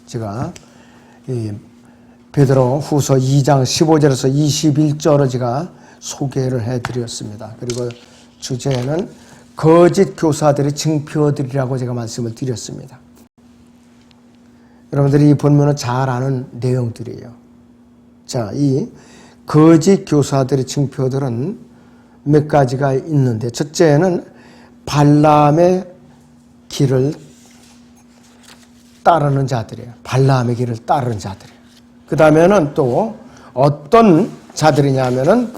제가 이 베드로 후서 2장 15절에서 21절을 제가 소개를 해드렸습니다. 그리고 주제는 거짓 교사들의 증표들이라고 제가 말씀을 드렸습니다. 여러분들이 이 본문은 잘 아는 내용들이에요. 자, 이 거짓 교사들의 증표들은 몇 가지가 있는데, 첫째는 발람의 길을 따르는 자들이에요. 발람의 길을 따르는 자들이에요. 그 다음에는 또 어떤 자들이냐면은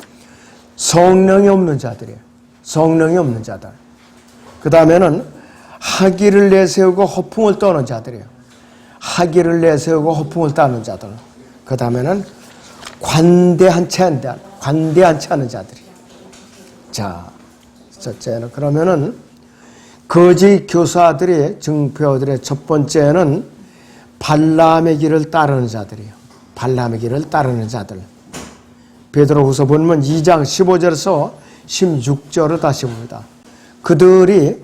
성령이 없는 자들이에요. 성령이 없는 자들. 그 다음에는 학위를 내세우고 허풍을 떠는 자들이에요. 학위를 내세우고 허풍을 따는 자들. 그 다음에는 관대한치 않은 자들이에요. 자, 첫째는 그러면은 거짓 교사들의 증표들의 첫 번째는 발람의 길을 따르는 자들이에요. 발람의 길을 따르는 자들. 베드로후서 본문 2장 15절에서 16절을 다시 봅니다. 그들이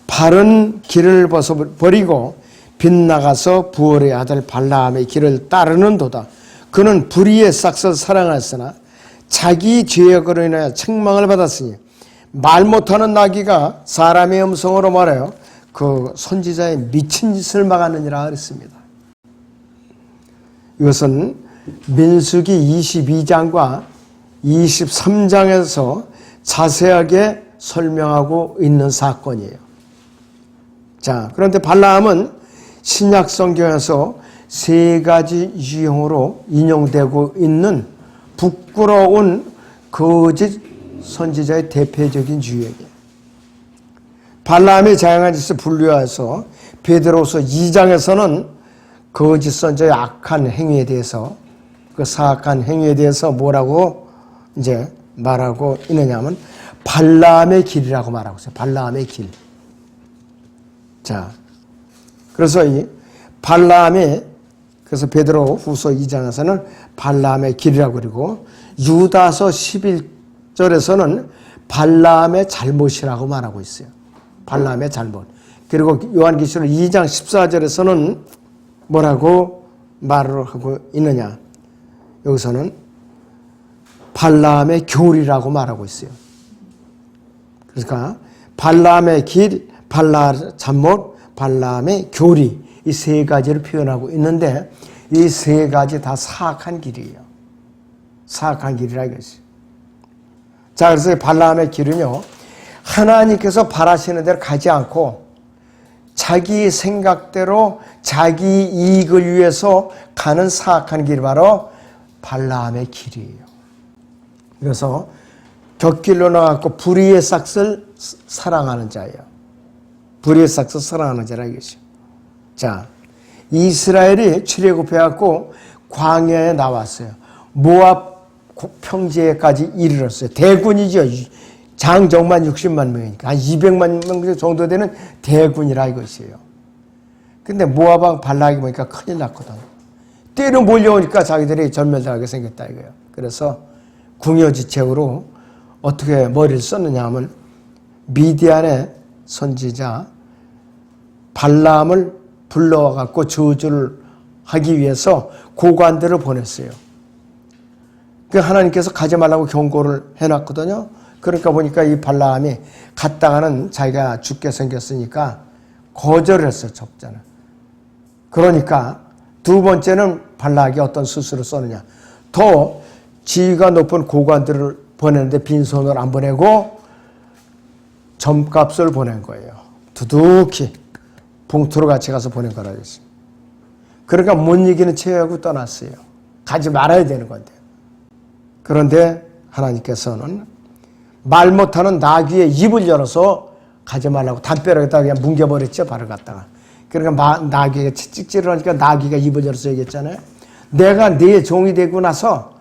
바른 길을 버리고 빗나가서 부올의 아들 발람의 길을 따르는도다. 그는 불의의 싹을 사랑하였으나 자기 죄악으로 인하여 책망을 받았으니 말 못하는 나귀가 사람의 음성으로 말하여 그 선지자의 미친 짓을 막았느니라 그랬습니다. 이것은 민수기 22장과 23장에서 자세하게 설명하고 있는 사건이에요. 자, 그런데 발람은 신약 성경에서 세 가지 유형으로 인용되고 있는 부끄러운 거짓 선지자의 대표적인 유형이에요. 발람의 자양한 짓을 분류해서 베드로서 2장에서는 거짓 선지자의 악한 행위에 대해서, 그 사악한 행위에 대해서 뭐라고 이제 말하고 있느냐면 발람의 길이라고 말하고 있어요. 발람의 길. 자, 그래서 이 그래서 베드로 후서 2장에서는 발람의 길이라고 그리고 유다서 11절에서는 발람의 잘못이라고 말하고 있어요. 발람의 잘못. 그리고 요한계시록 2장 14절에서는 뭐라고 말을 하고 있느냐. 여기서는 발람의 교리라고 말하고 있어요. 그러니까 발람의 길, 잘못, 발람의 교리, 이 세 가지를 표현하고 있는데 이 세 가지 다 사악한 길이에요. 사악한 길이라 이것이. 자, 그래서 발람의 길은요, 하나님께서 바라시는 대로 가지 않고 자기 생각대로 자기 이익을 위해서 가는 사악한 길이 바로 발람의 길이에요. 그래서 곁길로 나가고 불의의 싹을 사랑하는 자예요. 불의의 싹을 사랑하는 자라 이것이. 자, 이스라엘이 출애굽해갖고 광야에 나왔어요. 모압 평지에까지 이르렀어요. 대군이죠. 장정만 60만 명이니까 한 200만 명 정도 되는 대군이라 이것이에요. 근데 모압왕 발락이 보니까 큰일 났거든. 때로 몰려오니까 자기들이 전멸당하게 생겼다 이거예요. 그래서 궁여지책으로 어떻게 머리를 썼느냐 하면 미디안의 선지자 발람을 불러와갖고 저주를 하기 위해서 고관들을 보냈어요. 그 하나님께서 가지 말라고 경고를 해놨거든요. 그러니까 보니까 이 발람이 갔다가는 자기가 죽게 생겼으니까 거절을 했어요, 적자는. 그러니까 두 번째는 발락이 어떤 수술을 썼느냐. 더 지위가 높은 고관들을 보냈는데 빈손을 안 보내고 점값을 보낸 거예요. 두둑히 봉투로 같이 가서 보낸 거라고 했어요. 그러니까 못 이기는 체하고 떠났어요. 가지 말아야 되는 건데. 그런데 하나님께서는 말 못하는 나귀의 입을 열어서 가지 말라고 담벼락에다가 그냥 뭉겨버렸죠. 발을 갖다가. 그러니까 나귀가 찍찍질을 하니까 나귀가 입을 열어서 얘기했잖아요. 내가 네 종이 되고 나서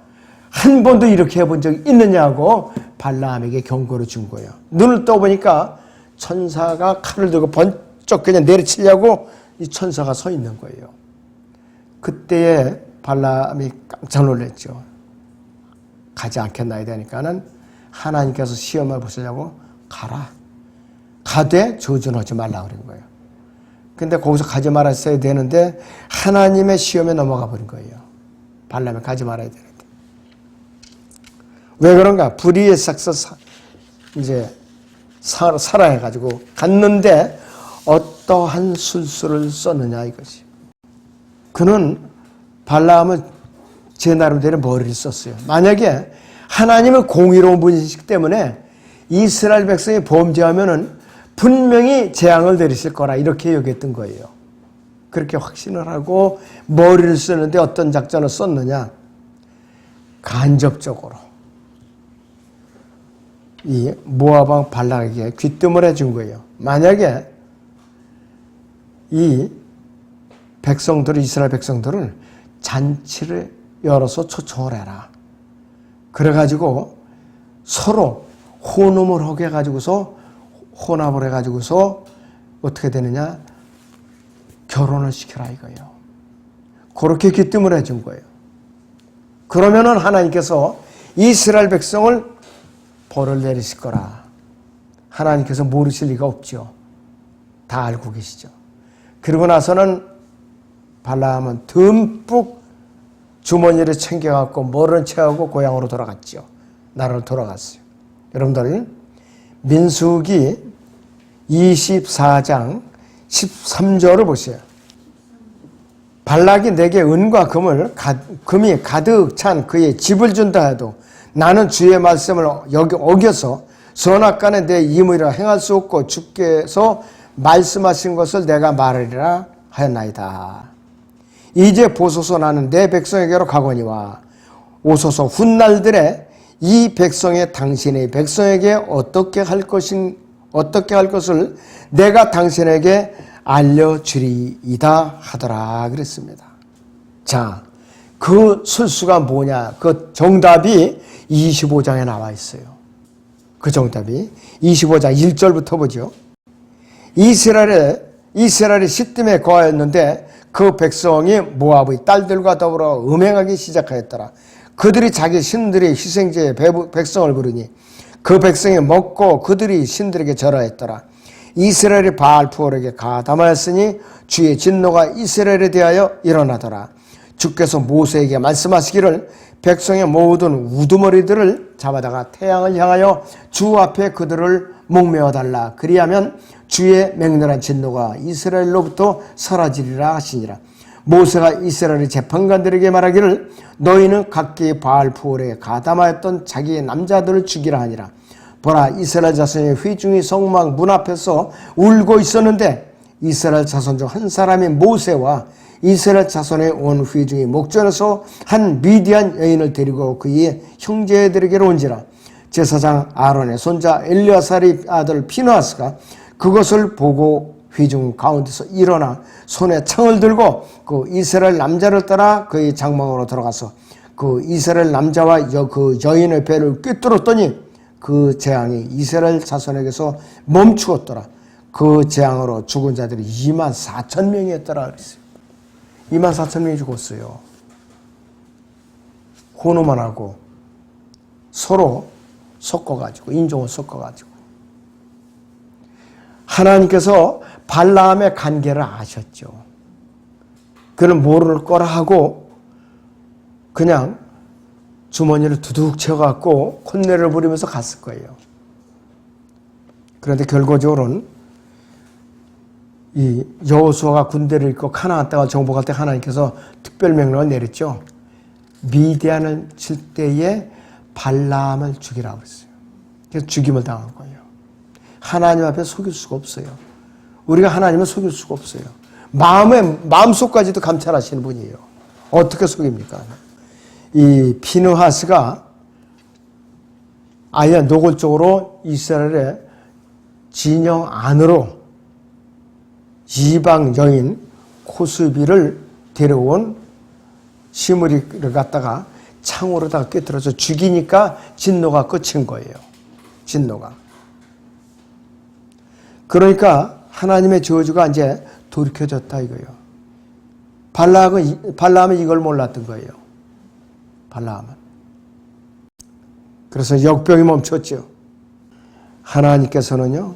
한 번도 이렇게 해본 적이 있느냐고 발람에게 경고를 준 거예요. 눈을 떠보니까 천사가 칼을 들고 번쩍 그냥 내리치려고 이 천사가 서 있는 거예요. 그때에 발람이 깜짝 놀랐죠. 가지 않겠나이다 하니까는 하나님께서 시험을 보시려고 가라. 가되 저주는 하지 말라 그런 거예요. 근데 거기서 가지 말았어야 되는데 하나님의 시험에 넘어가 버린 거예요. 발람이 가지 말아야 되는데. 왜 그런가? 불의의 싹서 이제 살아해가지고 갔는데 어떠한 술수를 썼느냐 이것이. 그는 발람은 제 나름대로 머리를 썼어요. 만약에 하나님은 공의로운 분이시기 때문에 이스라엘 백성이 범죄하면은 분명히 재앙을 내리실 거라 이렇게 여겼던 거예요. 그렇게 확신을 하고 머리를 쓰는데 어떤 작전을 썼느냐? 간접적으로 이 모압 왕 발락에게 귀뜸을 해준 거예요. 만약에 이 백성들을, 이스라엘 백성들을 잔치를 열어서 초청을 해라. 그래가지고 서로 혼음을 하게 해가지고서 혼합을 해가지고서 어떻게 되느냐? 결혼을 시켜라 이거예요. 그렇게 귀뜸을 해준 거예요. 그러면은 하나님께서 이스라엘 백성을 벌을 내리실 거라. 하나님께서 모르실 리가 없죠. 다 알고 계시죠. 그러고 나서는 발람은 듬뿍 주머니를 챙겨갖고 머리를 채우고 고향으로 돌아갔죠. 나라로 돌아갔어요. 여러분들 민수기 24장 13절을 보세요. 발락이 내게 은과 금이 가득 찬 그의 집을 준다 해도 나는 주의 말씀을 어겨서 선악간에 내 임의라 행할 수 없고 주께서 말씀하신 것을 내가 말하리라 하였나이다. 이제 보소서 나는 내 백성에게로 가거니와 오소서 훗날들에 이 백성의 당신의 백성에게 어떻게 할 것을 내가 당신에게 알려주리이다 하더라 그랬습니다. 자, 그 술수가 뭐냐? 그 정답이 25장에 나와 있어요. 그 정답이 25장 1절부터 보죠. 이스라엘이 시딤에 거하였는데 그 백성이 모압의 딸들과 더불어 음행하기 시작하였더라. 그들이 자기 신들의 희생제에 백성을 부르니 그 백성이 먹고 그들이 신들에게 절하였더라. 이스라엘이 바알푸올에게 가담하였으니 주의 진노가 이스라엘에 대하여 일어나더라. 주께서 모세에게 말씀하시기를 백성의 모든 우두머리들을 잡아다가 태양을 향하여 주 앞에 그들을 목매어달라. 그리하면 주의 맹렬한 진노가 이스라엘로부터 사라지리라 하시니라. 모세가 이스라엘의 재판관들에게 말하기를 너희는 각기 바알푸올에 가담하였던 자기의 남자들을 죽이라 하니라. 보라, 이스라엘 자손의 회중이 성막 문 앞에서 울고 있었는데 이스라엘 자손 중 한 사람이 모세와 이스라엘 자손의 온 회중이 목전에서 한 미디안 여인을 데리고 그의 형제들에게로 온지라. 제사장 아론의 손자 엘리아살의 아들 피느하스가 그것을 보고 회중 가운데서 일어나 손에 창을 들고 그 이스라엘 남자를 따라 그의 장막으로 들어가서 그 이스라엘 남자와 그 여인의 배를 꿰뚫었더니 그 재앙이 이스라엘 자손에게서 멈추었더라. 그 재앙으로 죽은 자들이 24,000명이었더라 그랬어요. 24,000명이 죽었어요. 혼호만 하고 서로 섞어가지고 인종을 섞어가지고. 하나님께서 발라함의 관계를 아셨죠. 그는 모를 거라 하고 그냥 주머니를 두둑 채워갖고 콧내를 부리면서 갔을 거예요. 그런데 결과적으로는 이 여호수아가 군대를 이끌고 가나안 땅을 정복할 때 하나님께서 특별 명령을 내렸죠. 미디안을 칠 때에 발람을 죽이라고 했어요. 그래서 죽임을 당한 거예요. 하나님 앞에 속일 수가 없어요. 우리가 하나님을 속일 수가 없어요. 마음속까지도 감찰하시는 분이에요. 어떻게 속입니까? 이 피느하스가 아예 노골적으로 이스라엘의 진영 안으로 이방 여인 코스비를 데려온 시므리를 갖다가 창으로다가 꿰뚫어서 죽이니까 진노가 끝인 거예요. 진노가. 그러니까 하나님의 저주가 이제 돌이켜졌다 이거예요. 발람은 이걸 몰랐던 거예요. 발람은. 그래서 역병이 멈췄죠. 하나님께서는요,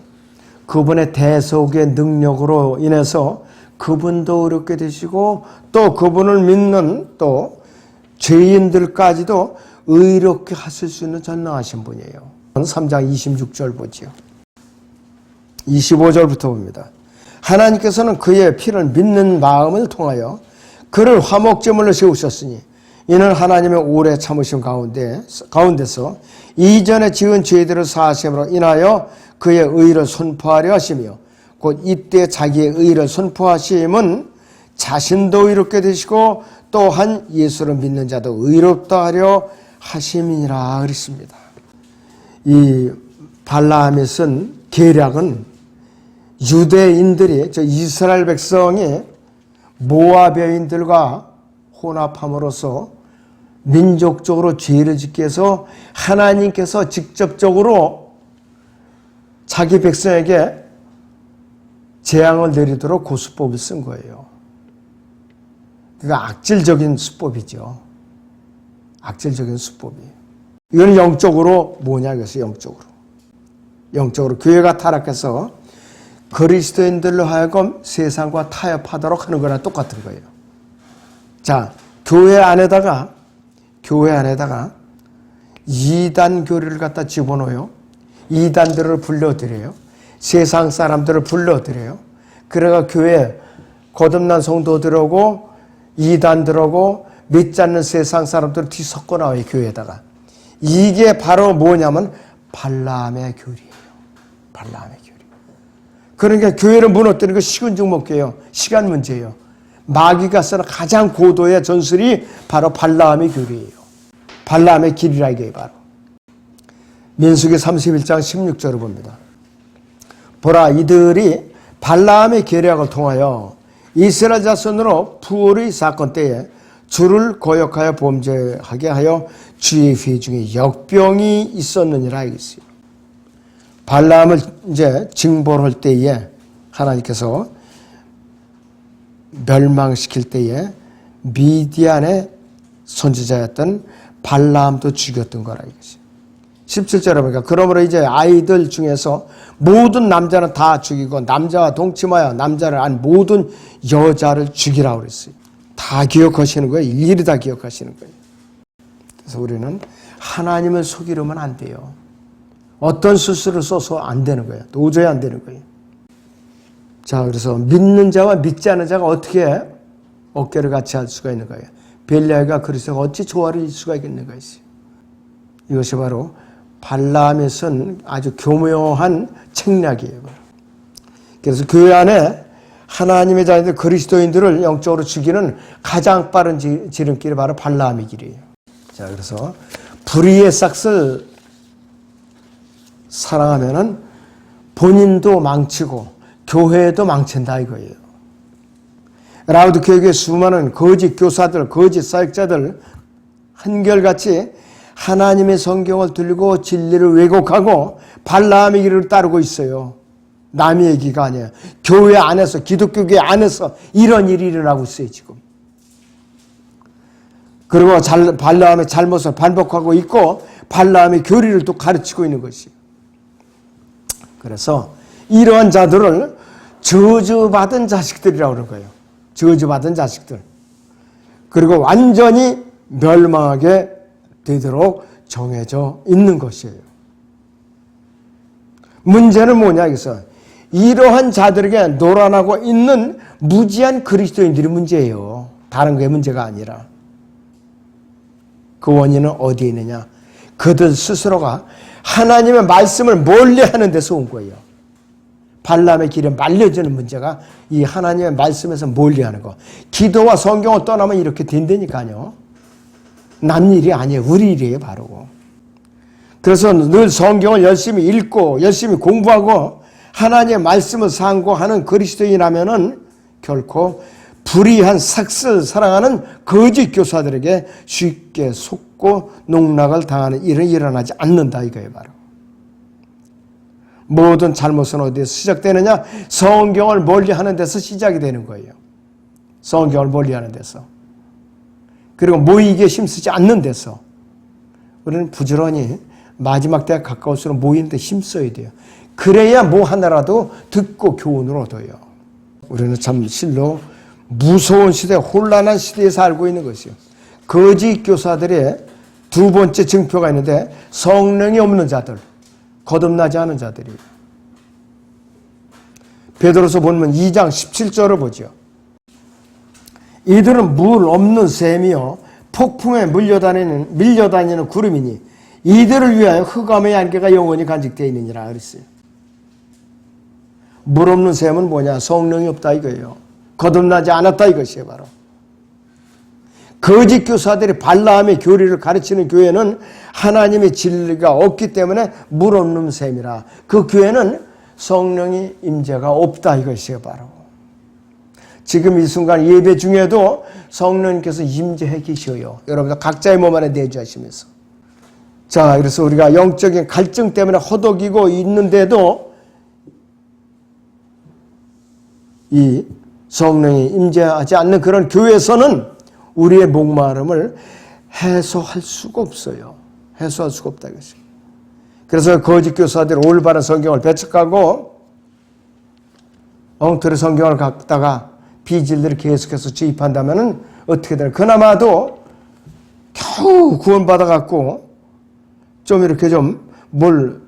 그분의 대속의 능력으로 인해서 그분도 의롭게 되시고 또 그분을 믿는 또 죄인들까지도 의롭게 하실 수 있는 전능하신 분이에요. 3장 26절 보지요. 25절부터 봅니다. 하나님께서는 그의 피를 믿는 마음을 통하여 그를 화목제물로 세우셨으니 이는 하나님의 오래 참으심 가운데서 이전에 지은 죄들을 사하심으로 인하여 그의 의를 선포하려 하시며 곧 이때 자기의 의를 선포하심은 자신도 의롭게 되시고 또한 예수를 믿는 자도 의롭다 하려 하심이니라 그랬습니다. 이 발라함이 쓴 계략은 유대인들이, 이스라엘 백성이 모압여인들과 혼합함으로써 민족적으로 죄를 짓게 해서 하나님께서 직접적으로 자기 백성에게 재앙을 내리도록 그 수법을 쓴 거예요. 그러니까 악질적인 수법이죠. 악질적인 수법이. 이건 영적으로 뭐냐 이것이 영적으로 교회가 타락해서 그리스도인들로 하여금 세상과 타협하도록 하는 거랑 똑같은 거예요. 자, 교회 안에다가 이단 교리를 갖다 집어넣어요. 이단들을 불러들여요. 세상 사람들을 불러들여요. 그래가 교회에 거듭난 성도들하고 이단들하고 믿지 않는 세상 사람들을 뒤섞어 나와요. 교회에다가. 이게 바로 뭐냐면 발라함의 교리예요. 발라함의 교리. 그러니까 교회를 무너뜨리는 거 시군중목교예요. 시간 문제예요. 마귀가 쓰는 가장 고도의 전술이 바로 발라함의 교리예요. 발라함의 길이라 이게 바로. 민수기 31장 16절을 봅니다. 보라, 이들이 발라함의 계략을 통하여 이스라엘 자손으로 부올의 사건 때에 주를 거역하여 범죄하게 하여 주의 회 중에 역병이 있었느니라 이것이요. 발라함을 이제 징벌할 때에 하나님께서 멸망시킬 때에 미디안의 선지자였던 발라함도 죽였던 거라 이것이. 17절에 보니까 그러므로 이제 아이들 중에서 모든 남자는 다 죽이고 남자와 동침하여 남자를 안 모든 여자를 죽이라고 그랬어요. 다 기억하시는 거예요. 일일이 다 기억하시는 거예요. 그래서 우리는 하나님을 속이려면 안 돼요. 어떤 수술을 써서 안 되는 거예요. 도저히 안 되는 거예요. 자, 그래서 믿는 자와 믿지 않는 자가 어떻게 어깨를 같이 할 수가 있는 거예요. 벨리알과 그리스도가 어찌 조화를 이룰 수가 있겠는가 했어요. 이것이 바로 발라함이 쓴 아주 교묘한 책략이에요. 그래서 교회 안에 하나님의 자녀들 그리스도인들을 영적으로 죽이는 가장 빠른 지름길이 바로 발라함의 길이에요. 자, 그래서 불의의 싹을 사랑하면은 본인도 망치고 교회도 망친다 이거예요. 라우드케이의 수많은 거짓 교사들, 거짓 사역자들 한결같이 하나님의 성경을 들고 진리를 왜곡하고 발라함의 길을 따르고 있어요. 남의 얘기가 아니에요. 교회 안에서, 기독교계 안에서 이런 일이 일어나고 있어요, 지금. 그리고 발라함의 잘못을 반복하고 있고 발라함의 교리를 또 가르치고 있는 것이에요. 그래서 이러한 자들을 저주받은 자식들이라고 그러는 거예요. 저주받은 자식들. 그리고 완전히 멸망하게 되도록 정해져 있는 것이에요. 문제는 뭐냐 여기서 이러한 자들에게 노란하고 있는 무지한 그리스도인들이 문제예요. 다른 게 문제가 아니라. 그 원인은 어디에 있느냐? 그들 스스로가 하나님의 말씀을 멀리하는 데서 온 거예요. 발람의 길에 말려지는 문제가 이 하나님의 말씀에서 멀리하는 거. 기도와 성경을 떠나면 이렇게 된다니까요. 남 일이 아니에요. 우리 일이에요, 바로. 그래서 늘 성경을 열심히 읽고 열심히 공부하고 하나님의 말씀을 상고하는 그리스도인이라면은 결코 불의한 삭슬 사랑하는 거짓 교사들에게 쉽게 속고 농락을 당하는 일은 일어나지 않는다 이거예요, 바로. 모든 잘못은 어디에서 시작되느냐? 성경을 멀리하는 데서 시작이 되는 거예요. 성경을 멀리하는 데서. 그리고 모이기에 힘쓰지 않는 데서. 우리는 부지런히 마지막 때가 가까울수록 모이는 데 힘써야 돼요. 그래야 뭐 하나라도 듣고 교훈을 얻어요. 우리는 참 실로 무서운 시대, 혼란한 시대에 살고 있는 것이요. 거짓 교사들의 두 번째 증표가 있는데 성령이 없는 자들, 거듭나지 않은 자들이에요. 베드로서 본문 2장 17절을 보죠. 이들은 물 없는 샘이요 폭풍에 밀려다니는 구름이니 이들을 위하여 흑암의 안개가 영원히 간직되어 있느니라 그랬어요. 물 없는 샘은 뭐냐? 성령이 없다 이거예요. 거듭나지 않았다 이것이에요. 바로 거짓 교사들이 발라함의 교리를 가르치는 교회는 하나님의 진리가 없기 때문에 물 없는 샘이라. 그 교회는 성령의 임재가 없다 이것이에요. 바로 지금 이 순간 예배 중에도 성령님께서 임재해 계셔요. 여러분들 각자의 몸 안에 내주하시면서. 자, 그래서 우리가 영적인 갈증 때문에 허덕이고 있는데도 이 성령이 임재하지 않는 그런 교회에서는 우리의 목마름을 해소할 수가 없어요. 해소할 수가 없다 이것이에요. 그래서 거짓 교사들이 올바른 성경을 배척하고 엉터리 성경을 갖다가 비질들을 계속해서 주입한다면 어떻게 되나? 그나마도 겨우 구원받아갖고 좀 이렇게 좀 뭘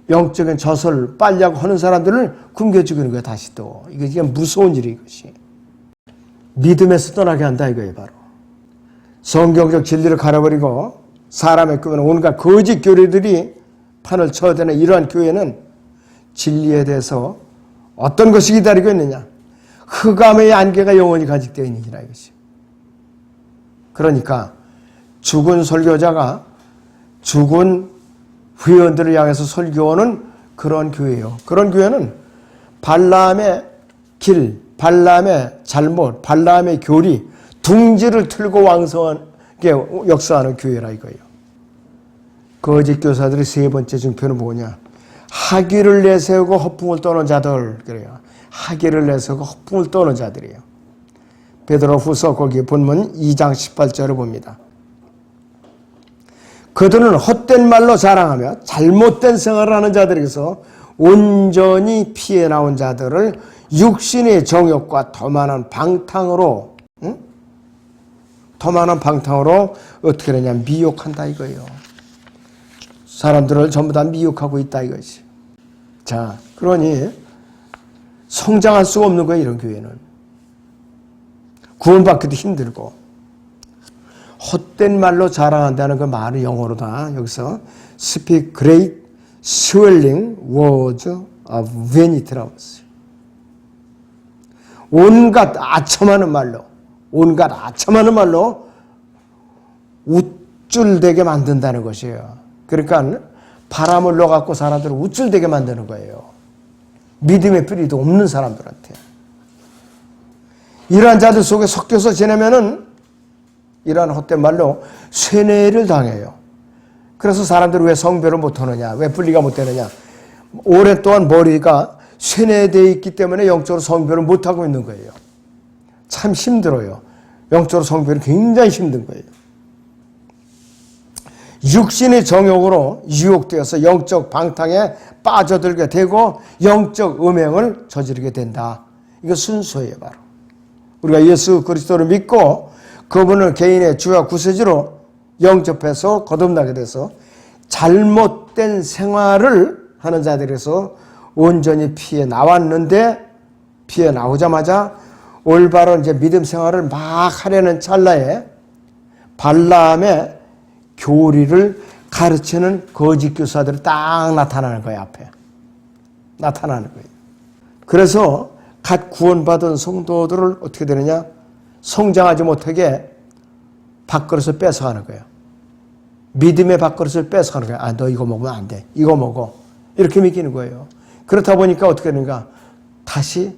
영적인 젖을 빨려고 하는 사람들을 굶겨 죽이는 거예요. 다시 또. 이게 무서운 일이 이것이. 믿음에서 떠나게 한다 이거예요. 바로. 성경적 진리를 갈아버리고 사람의 꿈은 온갖 거짓 교리들이 판을 쳐야 되는 이러한 교회는 진리에 대해서 어떤 것이 기다리고 있느냐? 흑암의 안개가 영원히 간직되어 있느니라 이것이. 그러니까 죽은 설교자가 죽은 회원들을 향해서 설교하는 그런 교회예요. 그런 교회는 발라함의 길, 발라함의 잘못, 발라함의 교리, 둥지를 틀고 왕성하게 역사하는 교회라 이거예요. 거짓 교사들의 세 번째 증표는 뭐냐? 학위를 내세우고 허풍을 떠는 자들. 그래요. 학위를 내세우고 허풍을 떠는 자들이에요. 베드로후서 거기 본문 2장 18절을 봅니다. 그들은 헛된 말로 자랑하며 잘못된 생활을 하는 자들에게서 온전히 피해 나온 자들을 육신의 정욕과 더 많은 방탕으로 어떻게 되냐? 미혹한다 이거예요. 사람들을 전부 다 미혹하고 있다 이것이. 자, 그러니 성장할 수가 없는 거예요. 이런 교회는. 구원받기도 힘들고 헛된 말로 자랑한다는 그 말은 영어로다. 여기서 speak great swelling words of vanity라고 했어요. 온갖 아첨하는 말로 우쭐대게 만든다는 것이에요. 그러니까 바람을 넣어갖고 사람들을 우쭐대게 만드는 거예요. 믿음의 뿌리도 없는 사람들한테. 이러한 자들 속에 섞여서 지내면은 이러한 헛된 말로 쇠뇌를 당해요. 그래서 사람들이 왜 성별을 못하느냐, 왜 분리가 못되느냐, 오랫동안 머리가 쇠뇌되어 있기 때문에 영적으로 성별을 못하고 있는 거예요. 참 힘들어요. 영적으로 성별이 굉장히 힘든 거예요. 육신의 정욕으로 유혹되어서 영적 방탕에 빠져들게 되고 영적 음행을 저지르게 된다. 이거 순서예요. 바로 우리가 예수 그리스도를 믿고 그분을 개인의 주와 구세주로 영접해서 거듭나게 돼서 잘못된 생활을 하는 자들에서 온전히 피해 나왔는데, 피해 나오자마자 올바른 이제 믿음 생활을 막 하려는 찰나에 발라함의 교리를 가르치는 거짓 교사들이 딱 나타나는 거예요. 앞에 나타나는 거예요. 그래서 갓 구원받은 성도들을 어떻게 되느냐? 성장하지 못하게 밥그릇을 뺏어가는 거예요. 믿음의 밥그릇을 뺏어가는 거예요. 아, 너 이거 먹으면 안 돼. 이거 먹어. 이렇게 믿기는 거예요. 그렇다 보니까 어떻게 되는가? 다시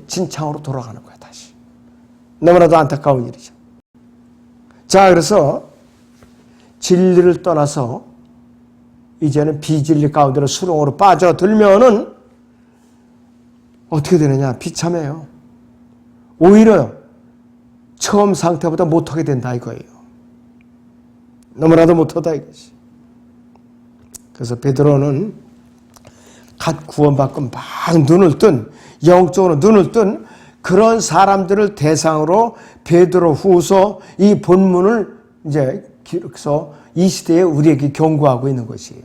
진창으로 돌아가는 거예요. 다시. 너무나도 안타까운 일이죠. 자, 그래서 진리를 떠나서 이제는 비진리 가운데로 수렁으로 빠져들면은 어떻게 되느냐? 비참해요. 오히려 처음 상태보다 못하게 된다 이거예요. 너무나도 못하다 이것이. 그래서 베드로는 갓 구원받고 막 눈을 뜬, 영적으로 눈을 뜬 그런 사람들을 대상으로 베드로후서 이 본문을 이제 기록해서 이 시대에 우리에게 경고하고 있는 것이에요.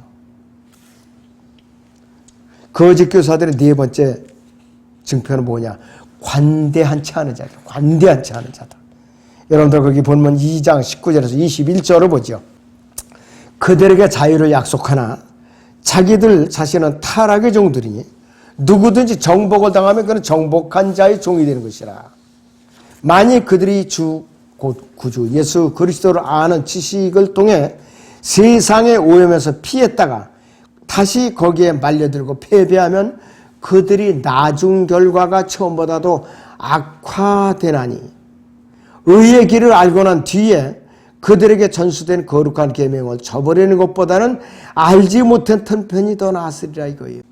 거짓 교사들의 네 번째 증표는 뭐냐? 관대한치 않은 자다. 관대한치 않은 자다. 여러분들 거기 본문 2장 19절에서 21절을 보죠. 그들에게 자유를 약속하나 자기들 자신은 타락의 종들이니 누구든지 정복을 당하면 그는 정복한 자의 종이 되는 것이라. 만일 그들이 주 곧 구주 예수 그리스도를 아는 지식을 통해 세상의 오염에서 피했다가 다시 거기에 말려들고 패배하면 그들이 나중 결과가 처음보다도 악화되나니 의의 길을 알고 난 뒤에 그들에게 전수된 거룩한 계명을 저버리는 것보다는 알지 못했던 편이 더 나았으리라 이거예요.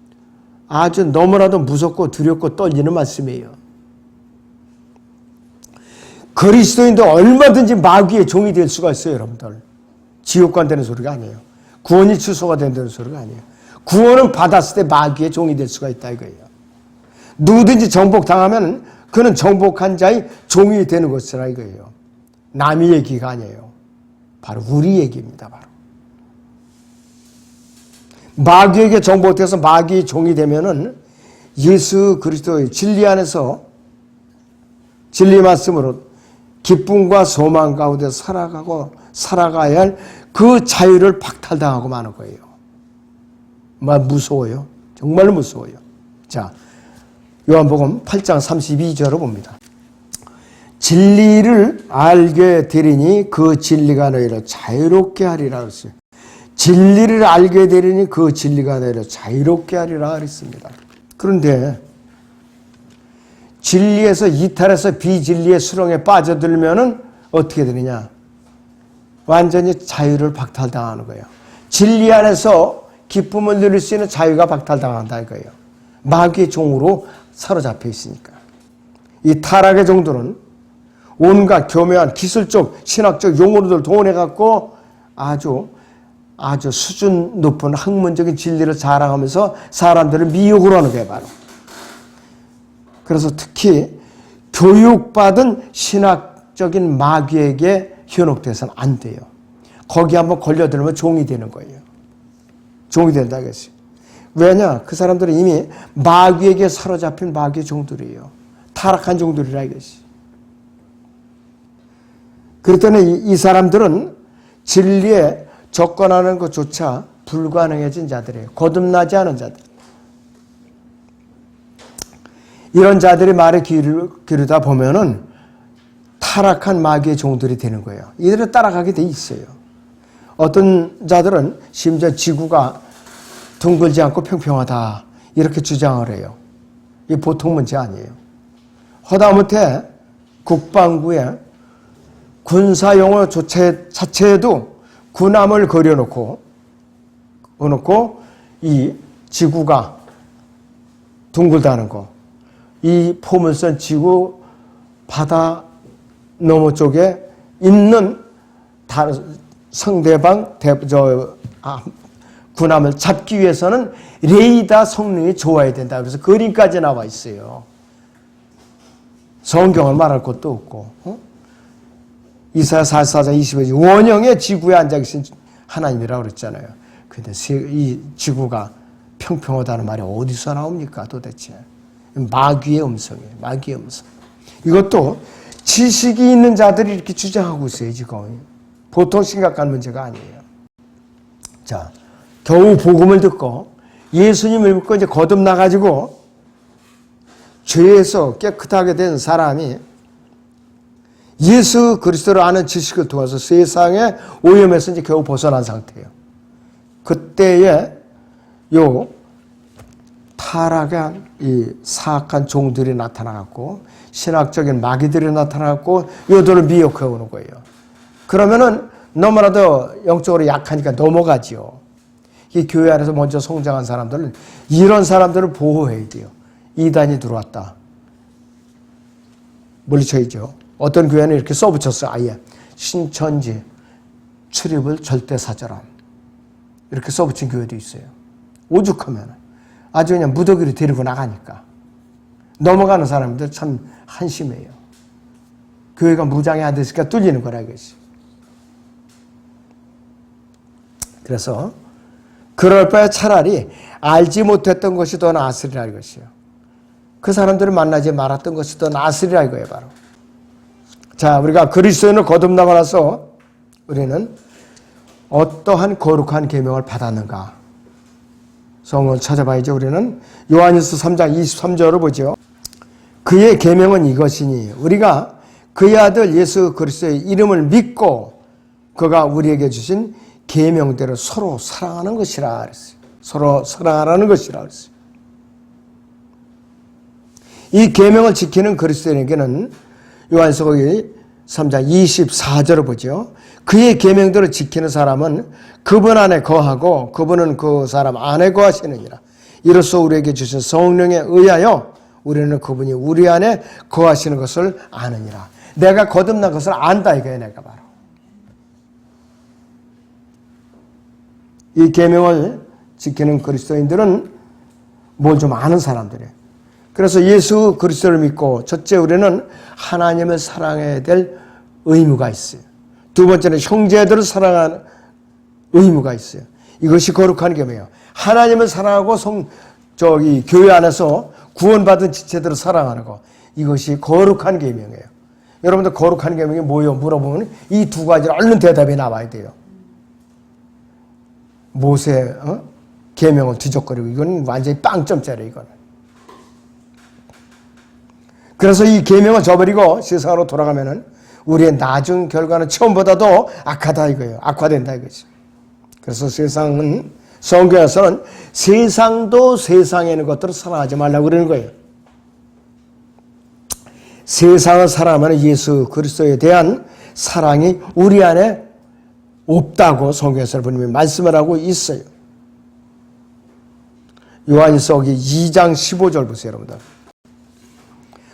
아주 너무나도 무섭고 두렵고 떨리는 말씀이에요. 그리스도인도 얼마든지 마귀의 종이 될 수가 있어요, 여러분들. 지옥 간다는 소리가 아니에요. 구원이 취소가 된다는 소리가 아니에요. 구원은 받았을 때 마귀의 종이 될 수가 있다 이거예요. 누구든지 정복당하면 그는 정복한 자의 종이 되는 것이라 이거예요. 남의 얘기가 아니에요. 바로 우리 얘기입니다. 바로. 마귀에게 정복돼서 마귀의 종이 되면은 예수 그리스도의 진리 안에서 진리 말씀으로 기쁨과 소망 가운데 살아가야 할 그 자유를 박탈당하고 마는 거예요. 무서워요. 정말로 무서워요. 자, 요한복음 8장 32절을 봅니다. 진리를 알게 되리니 그 진리가 너희를 자유롭게 하리라 그랬어요. 진리를 알게 되리니 그 진리가 너희를 자유롭게 하리라 그랬습니다. 그런데 진리에서 이탈해서 비진리의 수렁에 빠져들면은 어떻게 되느냐? 완전히 자유를 박탈당하는 거예요. 진리 안에서 기쁨을 누릴 수 있는 자유가 박탈당한다 이거예요. 마귀의 종으로 사로잡혀 있으니까. 이 타락의 종들은 온갖 교묘한 기술적, 신학적 용어를 동원해갖고 아주 수준 높은 학문적인 진리를 자랑하면서 사람들을 미혹을 하는 거예요, 바로. 그래서 특히 교육받은 신학적인 마귀에게 현혹돼서는 안 돼요. 거기 한번 걸려들면 종이 되는 거예요. 종이 된다 그랬어요. 왜냐? 그 사람들은 이미 마귀에게 사로잡힌 마귀의 종들이에요. 타락한 종들이라 이것이. 그랬더니 이 사람들은 진리에 접근하는 것조차 불가능해진 자들이에요. 거듭나지 않은 자들. 이런 자들이 말에 기르다 보면은 타락한 마귀의 종들이 되는 거예요. 이들을 따라가게 돼 있어요. 어떤 자들은 심지어 지구가 둥글지 않고 평평하다 이렇게 주장을 해요. 이게 보통 문제 아니에요. 허다못해 국방부에 군사용어 자체에도 군함을 그려놓고 이 지구가 둥글다는 거, 이 포물선 지구 바다 너머 쪽에 있는 상대방 군함을 잡기 위해서는 레이더 성능이 좋아야 된다. 그래서 그림까지 나와 있어요. 성경을 말할 것도 없고. 이사야 44장 25절 원형의 지구에 앉아 계신 하나님이라고 그랬잖아요. 근데 이 지구가 평평하다는 말이 어디서 나옵니까 도대체? 마귀의 음성이에요. 마귀의 음성. 이것도 지식이 있는 자들이 이렇게 주장하고 있어요. 지금. 보통 심각한 문제가 아니에요. 자, 겨우 복음을 듣고 예수님을 믿고 이제 거듭나가지고 죄에서 깨끗하게 된 사람이 예수 그리스도를 아는 지식을 통해서 세상의 오염에서 이제 겨우 벗어난 상태예요. 그때에 요 타락한 이 사악한 종들이 나타나갖고 신학적인 마귀들이 나타나갖고 요들을 미혹해 오는 거예요. 그러면은 너무나도 영적으로 약하니까 넘어가지요. 이 교회 안에서 먼저 성장한 사람들은 이런 사람들을 보호해야 돼요. 이단이 들어왔다. 물리쳐야죠. 어떤 교회는 이렇게 써붙였어요. 아예 신천지 출입을 절대 사절함. 이렇게 써붙인 교회도 있어요. 오죽하면 아주 그냥 무더기로 데리고 나가니까. 넘어가는 사람들 참 한심해요. 교회가 무장이 안 됐으니까 뚫리는 거라 이것이. 그래서 그럴 바에 차라리 알지 못했던 것이 더 나았으리라 이것이요. 그 사람들을 만나지 말았던 것이 더 나았으리라 이거예요, 바로. 자, 우리가 그리스도인을 거듭나고 나서 우리는 어떠한 거룩한 계명을 받았는가? 성경을 찾아봐야죠. 우리는 요한일서 3장 23절을 보죠. 그의 계명은 이것이니 우리가 그의 아들 예수 그리스도의 이름을 믿고 그가 우리에게 주신 계명대로 서로 사랑하는 것이라 그랬어요. 서로 사랑하라는 것이라 그랬어요. 이 계명을 지키는 그리스도인에게는 요한일서 3장 24절을 보죠. 그의 계명대로 지키는 사람은 그분 안에 거하고 그분은 그 사람 안에 거하시느니라. 이로써 우리에게 주신 성령에 의하여 우리는 그분이 우리 안에 거하시는 것을 아느니라. 내가 거듭난 것을 안다 이거예요. 내가 바로. 이 계명을 지키는 그리스도인들은 뭘 좀 아는 사람들이에요. 그래서 예수 그리스도를 믿고 첫째 우리는 하나님을 사랑해야 될 의무가 있어요. 두 번째는 형제들을 사랑하는 의무가 있어요. 이것이 거룩한 계명이에요. 하나님을 사랑하고 교회 안에서 구원받은 지체들을 사랑하는 거. 이것이 거룩한 계명이에요. 여러분들 거룩한 계명이 뭐예요? 물어보면 이 두 가지를 얼른 대답이 나와야 돼요. 모세 계명을 뒤적거리고 이건 완전히 빵점짜리예요. 이거는. 그래서 이 계명을 저버리고 세상으로 돌아가면은 우리의 나중 결과는 처음보다도 악하다 이거예요. 악화된다 이거지. 그래서 세상은 성경에서는 세상도 세상에 있는 것들을 사랑하지 말라고 그러는 거예요. 세상을 사랑하면 예수 그리스도에 대한 사랑이 우리 안에 없다고 성경에서 분명히 말씀을 하고 있어요. 요한일서 2장 15절 보세요, 여러분들.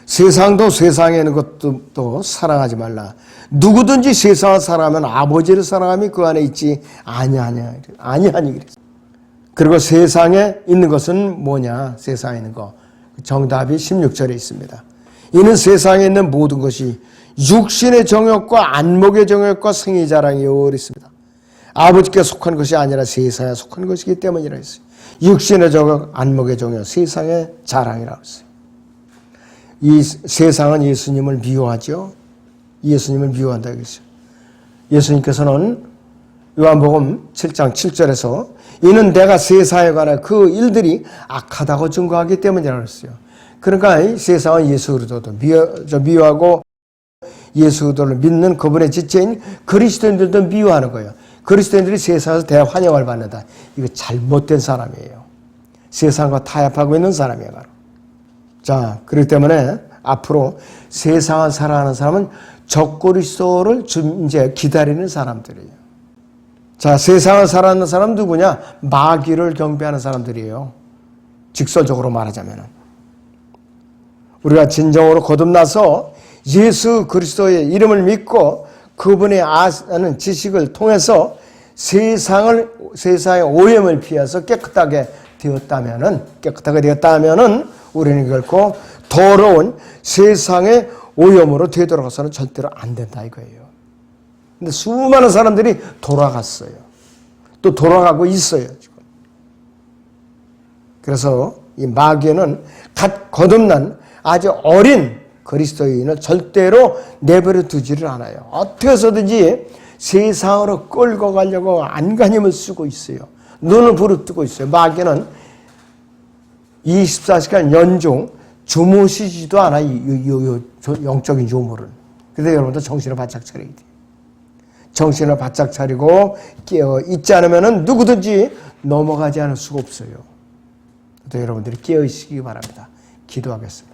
세상도 세상에 있는 것도 사랑하지 말라. 누구든지 세상을 사랑하면 아버지를 사랑함이 그 안에 있지 아니하니 그랬어요. 그리고 세상에 있는 것은 뭐냐? 세상에 있는 거. 정답이 16절에 있습니다. 이는 세상에 있는 모든 것이 육신의 정욕과 안목의 정욕과 생의 자랑이요 그랬습니다. 아버지께 속한 것이 아니라 세상에 속한 것이기 때문이라 했어요. 육신의 정욕, 안목의 정욕, 세상의 자랑이라고 했어요. 이 세상은 예수님을 미워하죠. 예수님을 미워한다 그랬어요. 예수님께서는 요한복음 7장 7절에서 이는 내가 세상에 관한 그 일들이 악하다고 증거하기 때문이라고 했어요. 그러니까 이 세상은 예수 그리스도도 미워하고 예수 그리스도를 믿는 그분의 지체인 그리스도인들도 미워하는 거예요. 그리스도인들이 세상에서 대환영을 받는다. 이거 잘못된 사람이에요. 세상과 타협하고 있는 사람이에요. 바로. 자, 그렇기 때문에 앞으로 세상을 살아가는 사람은 적그리스도를 이제 기다리는 사람들이에요. 자, 세상을 살아가는 사람은 누구냐? 마귀를 경배하는 사람들이에요. 직설적으로 말하자면. 우리가 진정으로 거듭나서 예수 그리스도의 이름을 믿고 그분의 아는 지식을 통해서 세상의 오염을 피해서 깨끗하게 되었다면은 우리는 결코 더러운 세상의 오염으로 되돌아가서는 절대로 안 된다 이거예요. 근데 수많은 사람들이 돌아갔어요. 또 돌아가고 있어요, 지금. 그래서 이 마귀는 갓 거듭난 아주 어린 그리스도인을 절대로 내버려 두지를 않아요. 어떻게 해서든지 세상으로 끌고 가려고 안간힘을 쓰고 있어요. 눈을 부릅뜨고 있어요. 마귀는 24시간 연중 주무시지도 않아요. 영적인 유물은. 그런데 여러분들 정신을 바짝 차려야 돼요. 정신을 바짝 차리고 깨어 있지 않으면 누구든지 넘어가지 않을 수가 없어요. 또 여러분들이 깨어 있으시기 바랍니다. 기도하겠습니다.